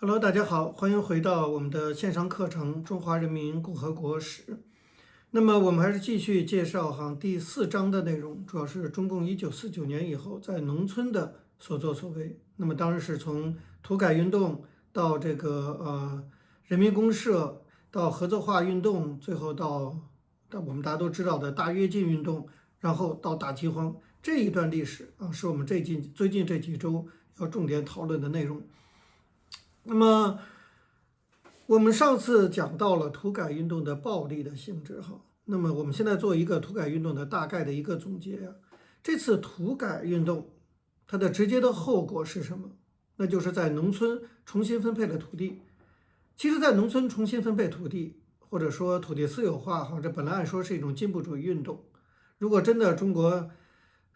Hello，大家好，欢迎回到我们的线上课程《中华人民共和国史》。那么我们还是继续介绍第4章的内容，主要是中共1949年以后在农村的所作所为。那么当然是从土改运动到人民公社，到合作化运动，最后到我们大家都知道的大跃进运动，然后到大饥荒这一段历史是我们最近这几周要重点讨论的内容。那么我们上次讲到了土改运动的暴力的性质那么我们现在做一个土改运动的大概的一个总结这次土改运动它的直接的后果是什么？那就是在农村重新分配了土地。其实，在农村重新分配土地，或者说土地私有化这本来按说是一种进步主义运动。如果真的中国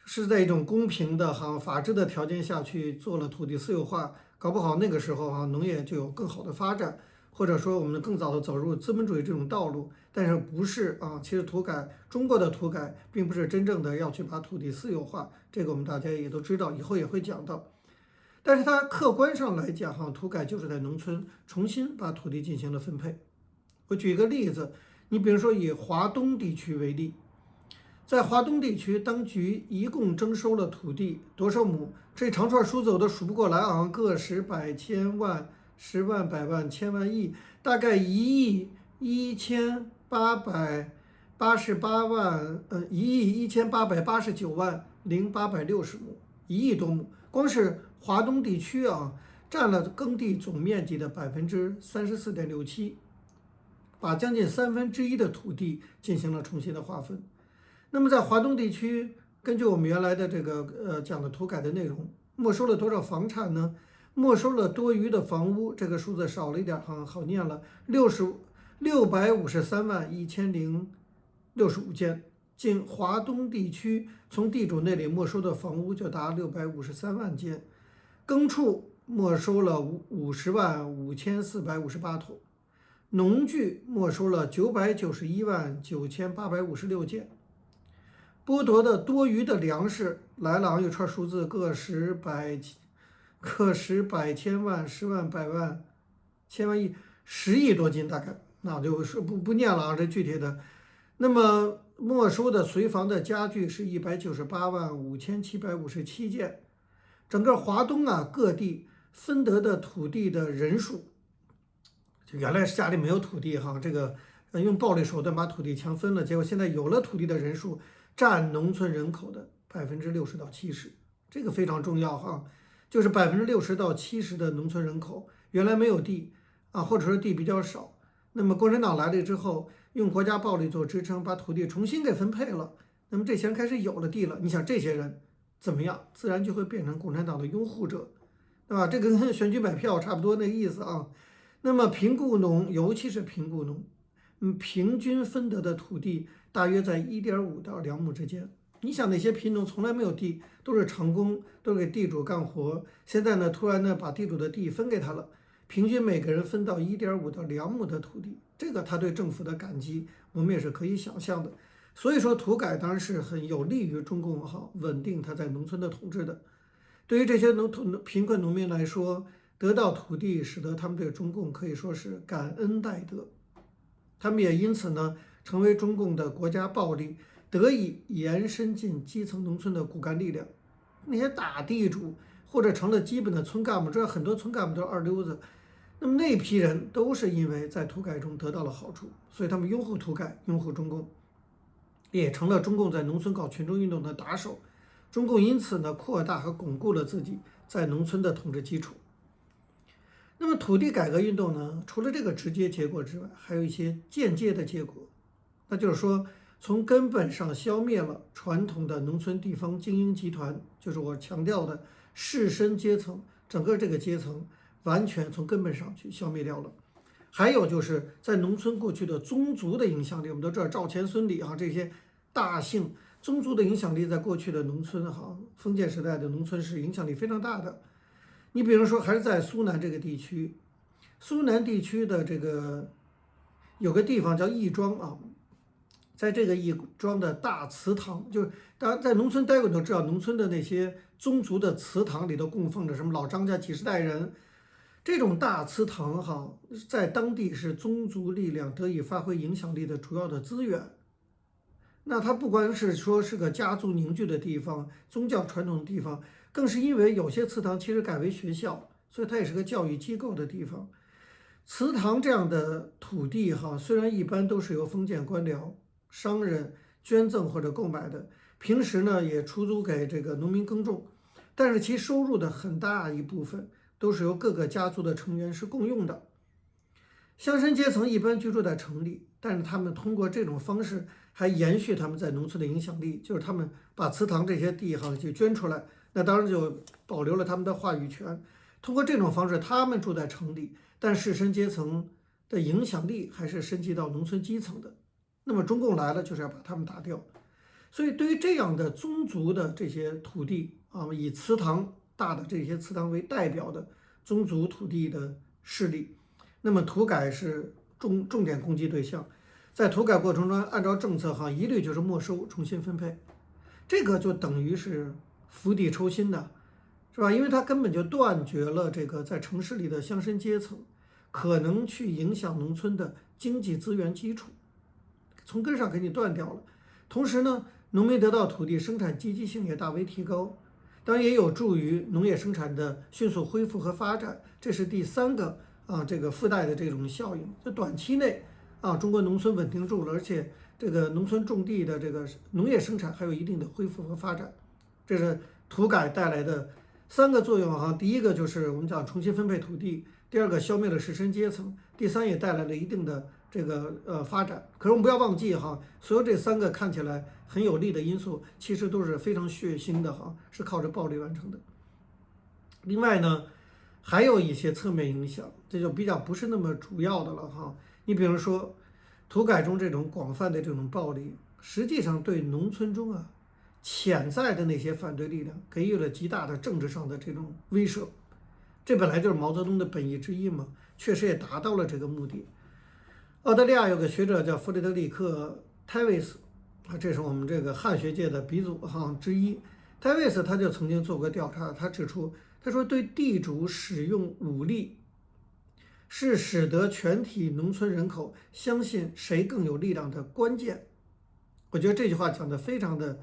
是在一种公平的法治的条件下去做了土地私有化，搞不好那个时候农业就有更好的发展，或者说我们更早的走入资本主义这种道路。但是不是其实中国的土改并不是真正的要去把土地私有化，这个我们大家也都知道，以后也会讲到。但是它客观上来讲土改就是在农村重新把土地进行了分配。我举一个例子，你比如说以华东地区为例。在华东地区，当局一共征收了土地多少亩？这长串数字我都数不过来个十百千万、十万、百万、千万、亿，大概11889万0,860亩，1亿多亩。光是华东地区占了耕地总面积的34.67%，把将近1/3的土地进行了重新的划分。那么在华东地区，根据我们原来的讲的土改的内容，没收了多少房产呢？没收了多余的房屋，这个数字少了一点好念了，653万1065间。仅华东地区从地主那里没收的房屋就达653万间，耕畜没收了50万5458头，农具没收了991万9856件。剥夺的多余的粮食来了有串数字，个十百千万、十万、百万、千万、亿，10亿多斤大概，那我就不念了这具体的。那么没收的随房的家具是1985757件。整个华东各地分得的土地的人数，就原来是家里没有土地这个用暴力手段把土地强分了，结果现在有了土地的人数占农村人口的60%到70%，这个非常重要就是60%到70%的农村人口原来没有地或者说地比较少，那么共产党来了之后，用国家暴力做支撑，把土地重新给分配了，那么这些人开始有了地了，你想这些人怎么样？自然就会变成共产党的拥护者，对吧？这跟选举买票差不多那意思那么贫雇农，尤其是贫雇农，平均分得的土地大约在1.5到2亩之间。你想那些贫农从来没有地，都是长工，都是给地主干活。现在呢，突然把地主的地分给他了，平均每个人分到1.5到2亩的土地，这个他对政府的感激，我们也是可以想象的。所以说，土改当然是很有利于中共稳定他在农村的统治的。对于这些贫困农民来说，得到土地使得他们对中共可以说是感恩戴德，他们也因此呢成为中共的国家暴力得以延伸进基层农村的骨干力量。那些大地主或者成了基本的村干部，这很多村干部都是二流子，那么那批人都是因为在土改中得到了好处，所以他们拥护土改，拥护中共，也成了中共在农村搞群众运动的打手。中共因此呢扩大和巩固了自己在农村的统治基础。那么土地改革运动呢，除了这个直接结果之外，还有一些间接的结果，那就是说从根本上消灭了传统的农村地方精英集团，就是我强调的士绅阶层，整个这个阶层完全从根本上去消灭掉了。还有就是在农村过去的宗族的影响力，我们都知道赵钱孙李这些大姓宗族的影响力，在过去的农村封建时代的农村是影响力非常大的。你比如说，还是在苏南这个地区，苏南地区的有个地方叫义庄在这个义庄的大祠堂，就是大家在农村待过都知道，农村的那些宗族的祠堂里头供奉着什么老张家几十代人，这种大祠堂哈，在当地是宗族力量得以发挥影响力的主要的资源。那它不光是说是个家族凝聚的地方、宗教传统的地方，更是因为有些祠堂其实改为学校，所以它也是个教育机构的地方。祠堂这样的土地哈，虽然一般都是由封建官僚、商人捐赠或者购买的，平时呢也出租给这个农民耕种，但是其收入的很大一部分都是由各个家族的成员是共用的。乡绅阶层一般居住在城里，但是他们通过这种方式还延续他们在农村的影响力，就是他们把祠堂这些地哈就捐出来，那当然就保留了他们的话语权。通过这种方式，他们住在城里，但士绅阶层的影响力还是升级到农村基层的。那么中共来了，就是要把他们打掉。所以对于这样的宗族的这些土地啊，以祠堂大的这些祠堂为代表的宗族土地的势力，那么土改是重点攻击对象。在土改过程中，按照政策哈，一律就是没收、重新分配，这个就等于是釜底抽薪的，是吧？因为它根本就断绝了这个在城市里的乡绅阶层可能去影响农村的经济资源基础，从根上给你断掉了。同时呢，农民得到土地，生产积极性也大为提高，当然也有助于农业生产的迅速恢复和发展，这是第三个这个附带的这种效应。就短期内中国农村稳定住了，而且这个农村种地的这个农业生产还有一定的恢复和发展，这是土改带来的三个作用哈。第一个就是我们讲重新分配土地，第二个消灭了士绅阶层，第三也带来了一定的这个发展。可是我们不要忘记哈，所有这三个看起来很有利的因素，其实都是非常血腥的哈，是靠着暴力完成的。另外呢，还有一些侧面影响，这就比较不是那么主要的了哈。你比如说，土改中这种广泛的这种暴力，实际上对农村中潜在的那些反对力量给予了极大的政治上的这种威慑。这本来就是毛泽东的本意之一嘛，确实也达到了这个目的。澳大利亚有个学者叫弗雷德里克·泰维斯这是我们这个汉学界的鼻祖之一。泰维斯他就曾经做过调查，他指出，他说对地主使用武力是使得全体农村人口相信谁更有力量的关键。我觉得这句话讲得非常的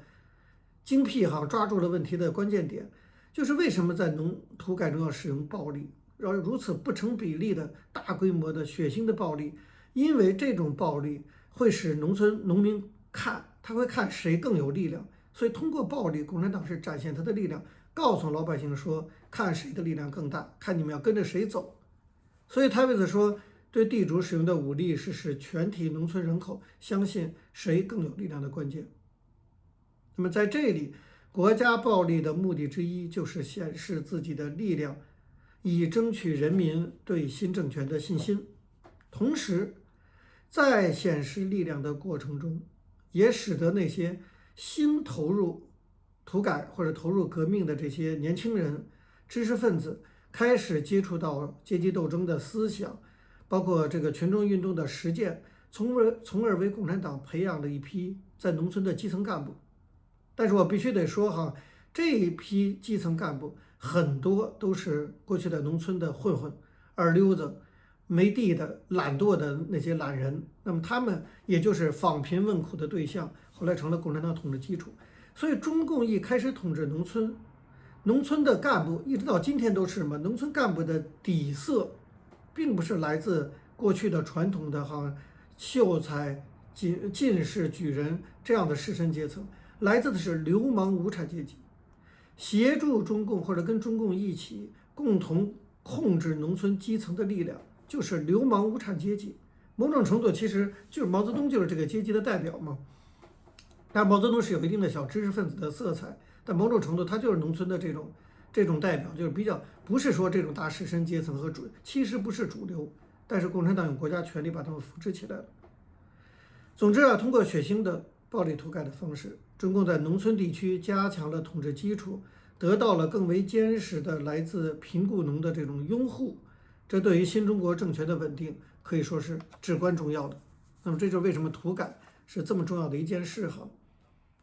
精辟抓住了问题的关键点，就是为什么在土改中要使用暴力，如此不成比例的大规模的血腥的暴力，因为这种暴力会使农民他会看谁更有力量，所以通过暴力，共产党是展现他的力量，告诉老百姓说，看谁的力量更大，看你们要跟着谁走。所以泰维斯说，对地主使用的武力是使全体农村人口相信谁更有力量的关键。那么在这里，国家暴力的目的之一就是显示自己的力量，以争取人民对新政权的信心。同时，在显示力量的过程中，也使得那些新投入土改或者投入革命的这些年轻人、知识分子开始接触到阶级斗争的思想，包括这个群众运动的实践，从而为共产党培养了一批在农村的基层干部。但是我必须得说这一批基层干部很多都是过去的农村的混混、二流子、没地的、懒惰的那些懒人，那么他们也就是访贫问苦的对象，后来成了共产党统治基础。所以中共一开始统治农村，农村的干部一直到今天都是什么？农村干部的底色，并不是来自过去的传统的秀才、进士、举人这样的士绅阶层，来自的是流氓无产阶级，协助中共或者跟中共一起共同控制农村基层的力量，就是流氓无产阶级。某种程度其实就是毛泽东就是这个阶级的代表嘛。但毛泽东是有一定的小知识分子的色彩，但某种程度他就是农村的这种代表，就是比较不是说这种大士绅阶层和其实不是主流，但是共产党用国家权力把他们扶持起来了。总之通过血腥的暴力土改的方式，中共在农村地区加强了统治基础，得到了更为坚实的来自贫雇农的这种拥护，这对于新中国政权的稳定可以说是至关重要的。那么这就是为什么土改是这么重要的一件事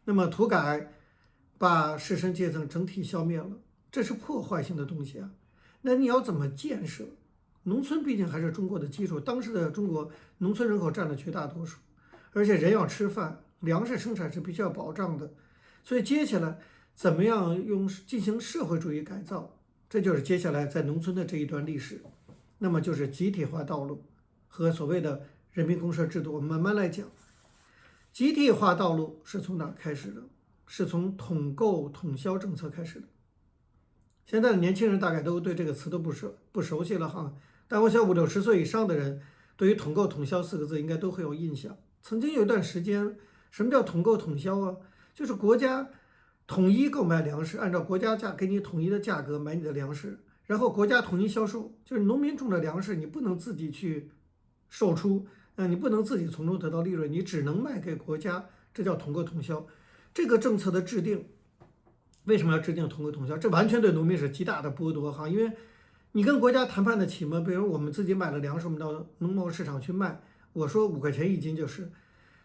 那么土改把士绅阶层整体消灭了，这是破坏性的东西那你要怎么建设？农村毕竟还是中国的基础，当时的中国农村人口占了绝大多数，而且人要吃饭，粮食生产是必须要保障的，所以接下来怎么样进行社会主义改造，这就是接下来在农村的这一段历史。那么就是集体化道路和所谓的人民公社制度，我们慢慢来讲。集体化道路是从哪儿开始的？是从统购统销政策开始的。现在的年轻人大概都对这个词都不熟悉了哈，但我想50、60岁以上的人对于统购统销4个字应该都会有印象。曾经有一段时间，什么叫统购统销啊？就是国家统一购买粮食，按照国家价给你统一的价格买你的粮食，然后国家统一销售，就是农民种的粮食你不能自己去售出，你不能自己从中得到利润，你只能卖给国家，这叫统购统销。这个政策的制定，为什么要制定统购统销？这完全对农民是极大的剥夺哈，因为你跟国家谈判得起吗？比如我们自己买了粮食，我们到农贸市场去卖，我说5块钱一斤就是，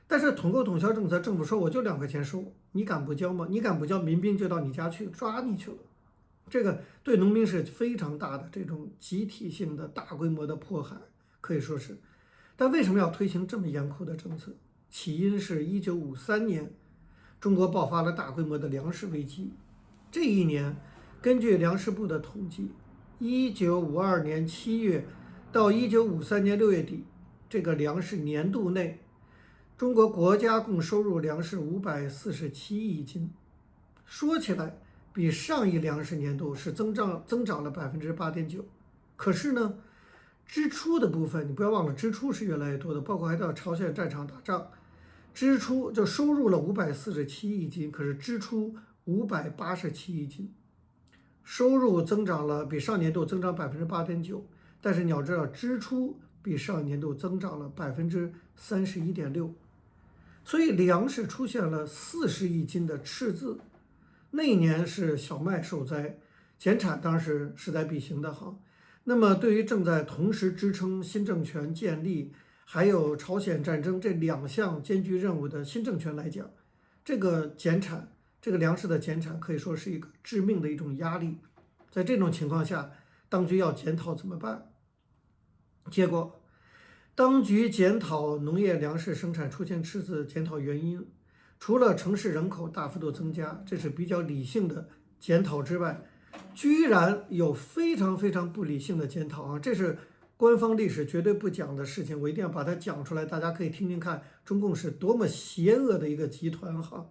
但是统购统销政策，政府说我就2块钱收，你敢不交吗？你敢不交，民兵就到你家去抓你去了。这个对农民是非常大的这种集体性的大规模的迫害，可以说是。但为什么要推行这么严酷的政策？起因是1953年。中国爆发了大规模的粮食危机。这一年，根据粮食部的统计，1952年7月到1953年6月底，这个粮食年度内，中国国家共收入粮食547亿斤。说起来，比上一粮食年度是增长了8.9%。可是呢，支出的部分，你不要忘了，支出是越来越多的，包括还到朝鲜战场打仗。支出就收入了547亿斤，可是支出587亿斤，收入增长了，比上年度增长8.9%，但是你要知道，支出比上年度增长了31.6%，所以粮食出现了40亿斤的赤字。那一年是小麦受灾，减产当然是势在必行的哈。那么对于正在同时支撑新政权建立，还有朝鲜战争这2项艰巨任务的新政权来讲，这个减产，这个粮食的减产可以说是一个致命的一种压力。在这种情况下，当局要检讨怎么办？结果，当局检讨农业粮食生产出现赤字，检讨原因，除了城市人口大幅度增加，这是比较理性的检讨之外，居然有非常非常不理性的检讨啊！这是官方历史绝对不讲的事情，我一定要把它讲出来，大家可以听听看，中共是多么邪恶的一个集团哈！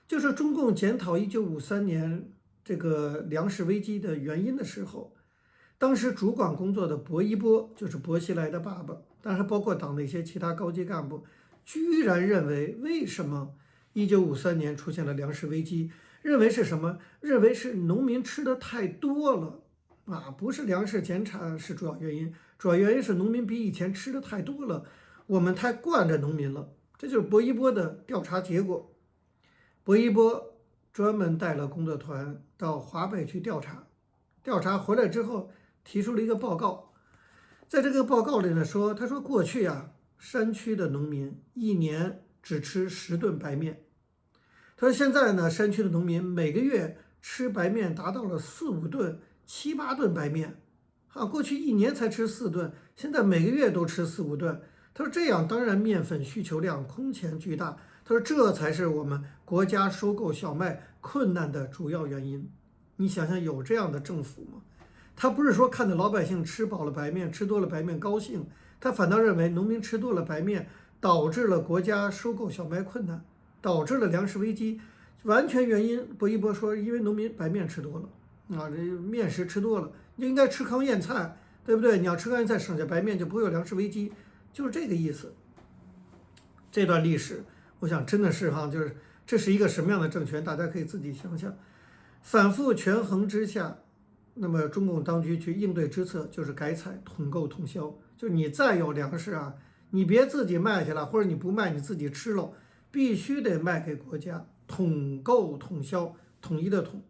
就是中共检讨1953年这个粮食危机的原因的时候，当时主管工作的薄一波，就是薄熙来的爸爸，当然包括党的一些其他高级干部，居然认为为什么1953年出现了粮食危机，认为是什么？认为是农民吃的太多了啊，不是粮食减产是主要原因。主要原因是农民比以前吃的太多了，我们太惯着农民了，这就是薄一波的调查结果。薄一波专门带了工作团到华北去调查，调查回来之后提出了一个报告，在这个报告里呢他说过去啊，山区的农民一年只吃10顿白面，他说现在呢，山区的农民每个月吃白面达到了4、5顿、7、8顿白面。过去一年才吃4顿，现在每个月都吃4、5顿。他说这样当然面粉需求量空前巨大。他说这才是我们国家收购小麦困难的主要原因。你想想有这样的政府吗？他不是说看着老百姓吃饱了白面，吃多了白面高兴，他反倒认为农民吃多了白面导致了国家收购小麦困难，导致了粮食危机。完全原因，薄一波说因为农民白面吃多了。这面食吃多了，你就应该吃糠咽菜，对不对？你要吃糠咽菜，省下白面，就不会有粮食危机，就是这个意思。这段历史，我想真的是就是这是一个什么样的政权，大家可以自己想想。反复权衡之下，那么中共当局去应对之策就是改采统购统销，就是你再有粮食啊，你别自己卖去了，或者你不卖你自己吃了，必须得卖给国家，统购统销，统一的统。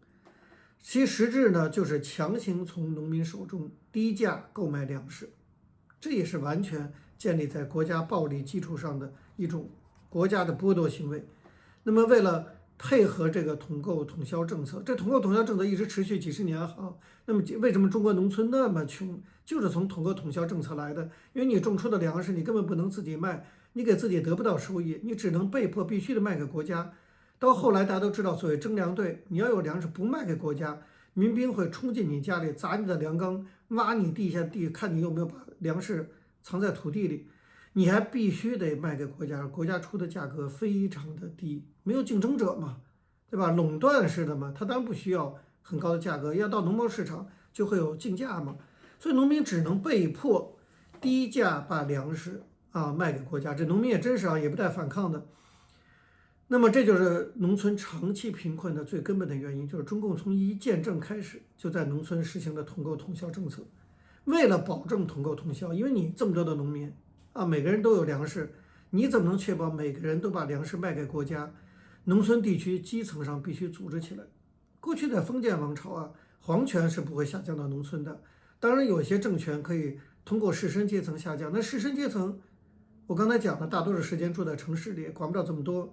其实质呢，就是强行从农民手中低价购买粮食，这也是完全建立在国家暴力基础上的一种国家的剥夺行为。那么，为了配合这个统购统销政策。这统购统销政策一直持续几十年哈。那么为什么中国农村那么穷？就是从统购统销政策来的。因为你种出的粮食你根本不能自己卖，你给自己得不到收益，你只能被迫必须的卖给国家。到后来大家都知道，所谓征粮队，你要有粮食不卖给国家，民兵会冲进你家里，砸你的粮缸，挖你地下地，看你有没有把粮食藏在土地里。你还必须得卖给国家，国家出的价格非常的低，没有竞争者嘛，对吧？垄断式的嘛，它当然不需要很高的价格，要到农贸市场就会有竞价嘛，所以农民只能被迫低价把粮食卖给国家。这农民也真是也不带反抗的。那么这就是农村长期贫困的最根本的原因，就是中共从一建政开始就在农村实行的统购统销政策。为了保证统购统销，因为你这么多的农民每个人都有粮食，你怎么能确保每个人都把粮食卖给国家？农村地区基层上必须组织起来。过去在封建王朝皇权是不会下降到农村的，当然有些政权可以通过士绅阶层下降，那士绅阶层我刚才讲了，大多数时间住在城市里，管不了这么多。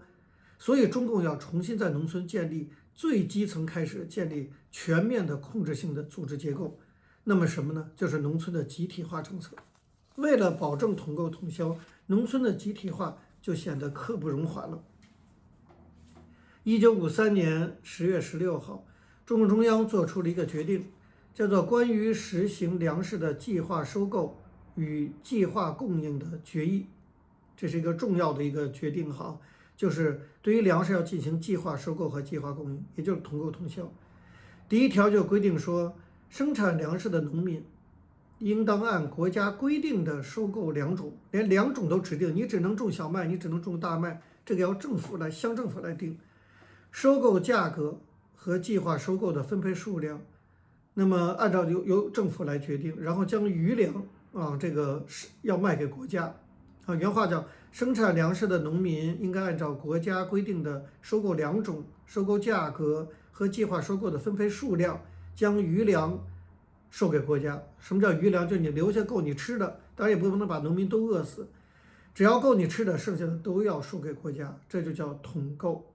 所以中共要重新在农村建立最基层开始建立全面的控制性的组织结构。那么什么呢？就是农村的集体化政策。为了保证统购统销，农村的集体化就显得刻不容缓了。1953年10月16号，中共中央做出了一个决定，叫做《关于实行粮食的计划收购与计划供应的决议》。这是一个重要的一个决定哈，就是对于粮食要进行计划收购和计划供应，也就是统购统销。第一条就规定说，生产粮食的农民应当按国家规定的收购粮种，连粮种都指定，你只能种小麦，你只能种大麦，这个要乡政府来定。收购价格和计划收购的分配数量，那么按照由政府来决定，然后将余粮这个是要卖给国家原话叫生产粮食的农民应该按照国家规定的收购粮种、收购价格和计划收购的分配数量，将余粮售给国家。什么叫余粮？就是你留下够你吃的，当然也不能把农民都饿死，只要够你吃的，剩下的都要输给国家，这就叫统购。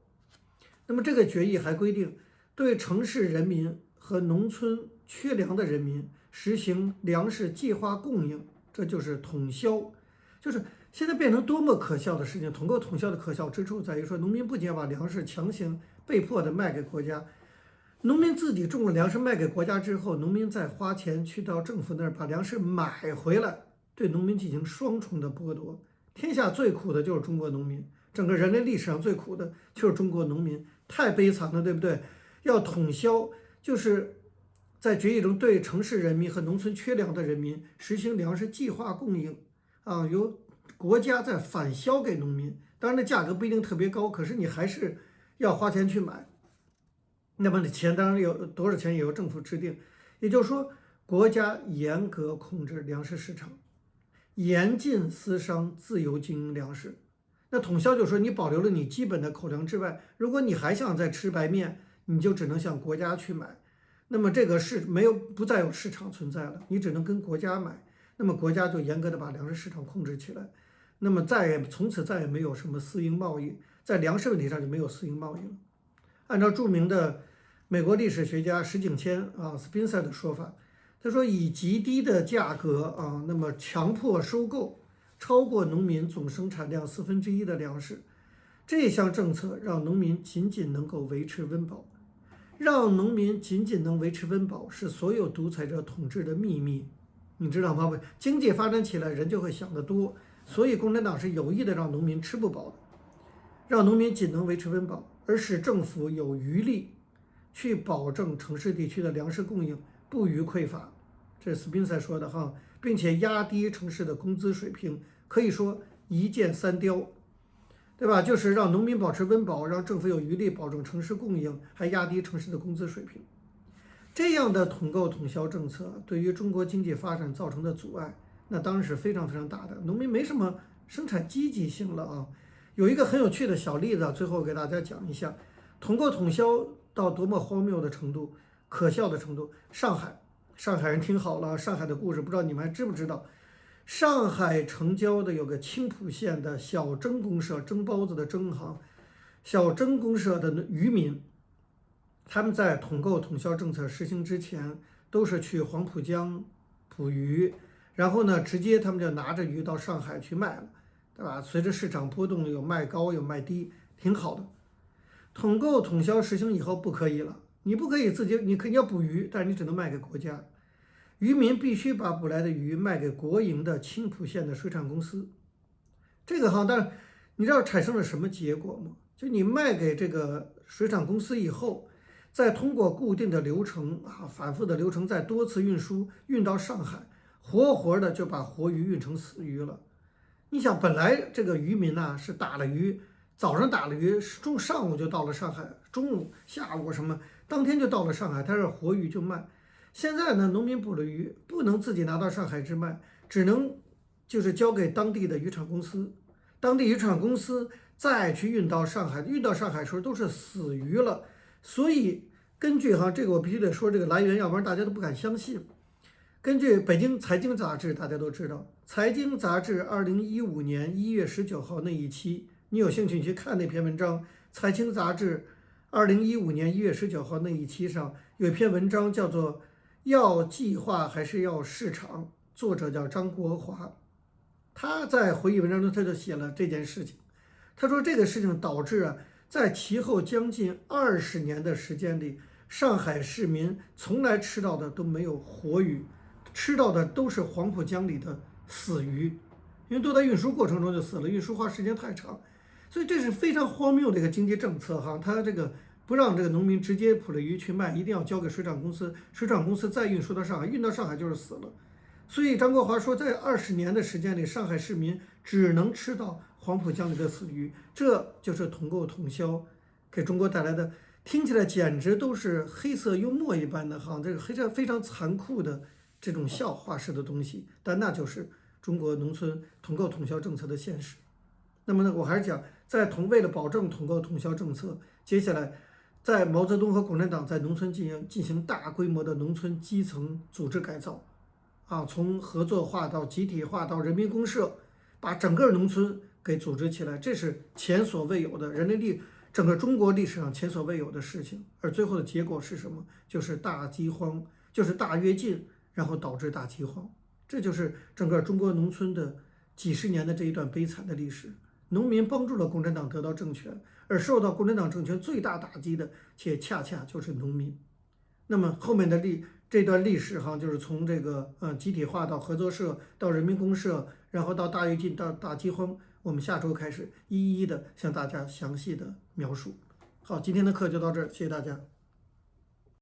那么这个决议还规定，对城市人民和农村缺粮的人民实行粮食计划供应，这就是统销。就是现在变成多么可笑的事情！统购统销的可笑之处在于说，农民不仅要把粮食强行被迫的卖给国家，农民自己种了粮食卖给国家之后，农民再花钱去到政府那儿把粮食买回来，对农民进行双重的剥夺。天下最苦的就是中国农民，整个人类历史上最苦的就是中国农民，太悲惨了，对不对？要统销，就是在决议中对城市人民和农村缺粮的人民实行粮食计划供应由国家再返销给农民，当然那价格不一定特别高，可是你还是要花钱去买。那么钱当然有多少钱也由政府制定，也就是说，国家严格控制粮食市场，严禁私商自由经营粮食。那统销就说你保留了你基本的口粮之外，如果你还想再吃白面，你就只能向国家去买。那么这个不再有市场存在了，你只能跟国家买。那么国家就严格的把粮食市场控制起来。那么从此再也没有什么私营贸易，在粮食问题上就没有私营贸易了。按照著名的美国历史学家石景谦斯宾塞的说法，他说以极低的价格那么强迫收购超过农民总生产量1/4的粮食，这项政策让农民仅仅能够维持温饱。让农民仅仅能维持温饱是所有独裁者统治的秘密，你知道吗？经济发展起来，人就会想得多，所以共产党是有意的让农民吃不饱的，让农民仅能维持温饱，而使政府有余力去保证城市地区的粮食供应不予匮乏。这是斯宾塞说的哈，并且压低城市的工资水平，可以说一箭三雕，对吧？就是让农民保持温饱，让政府有余力保证城市供应，还压低城市的工资水平。这样的统购统销政策对于中国经济发展造成的阻碍，那当然是非常非常大的。农民没什么生产积极性了有一个很有趣的小例子最后给大家讲一下，统购统销到多么荒谬的程度、可笑的程度。上海人听好了，上海的故事不知道你们还知不知道？上海城郊的有个青浦县的小蒸公社，蒸包子的蒸小镇公社的渔民，他们在统购统销政策实行之前，都是去黄浦江捕鱼，然后呢，直接他们就拿着鱼到上海去卖了，对吧？随着市场波动，有卖高有卖低，挺好的。统购统销实行以后不可以了，你不可以自己，你可以要捕鱼，但是你只能卖给国家。渔民必须把捕来的鱼卖给国营的青浦县的水产公司。这个哈，但是你知道产生了什么结果吗？就你卖给这个水产公司以后，再通过固定的流程啊，反复的流程，再多次运输运到上海，活活的就把活鱼运成死鱼了。你想，本来这个渔民呢是打了鱼，早上打了鱼，上午就到了上海，中午、下午什么，当天就到了上海，他是活鱼就卖。现在呢，农民捕了鱼不能自己拿到上海去卖，只能就是交给当地的渔场公司，当地渔场公司再去运到上海，运到上海时候都是死鱼了。所以根据这个我必须得说这个来源，要不然大家都不敢相信。根据北京财经杂志，大家都知道，财经杂志2015年1月19号那一期，你有兴趣你去看那篇文章。财经杂志2015年1月19号那一期上有一篇文章叫做要计划还是要市场，作者叫张国华。他在回忆文章中他就写了这件事情，他说这个事情导致在其后将近20年的时间里，上海市民从来吃到的都没有活鱼，吃到的都是黄浦江里的死鱼，因为都在运输过程中就死了，运输花时间太长，所以这是非常荒谬的一个经济政策他这个不让这个农民直接捕了鱼去卖，一定要交给水产公司，水产公司再运输到上海，运到上海就是死了。所以张国华说，在20年的时间里，上海市民只能吃到黄浦江里的死鱼，这就是统购统销给中国带来的，听起来简直都是黑色幽默一般的这个非常残酷的这种笑话式的东西，但那就是中国农村统购统销政策的现实。那么呢，我还是讲，为了保证统购统销政策，接下来在毛泽东和共产党在农村进行大规模的农村基层组织改造从合作化到集体化到人民公社，把整个农村给组织起来，这是前所未有的，整个中国历史上前所未有的事情。而最后的结果是什么？就是大饥荒，就是大跃进，然后导致大饥荒。这就是整个中国农村的几十年的这一段悲惨的历史。农民帮助了共产党得到政权，而受到共产党政权最大打击的，且恰恰就是农民。那么后面的这段历史就是从这个集体化到合作社，到人民公社，然后到大跃进，到大饥荒，我们下周开始一一的向大家详细的描述。好，今天的课就到这儿，谢谢大家。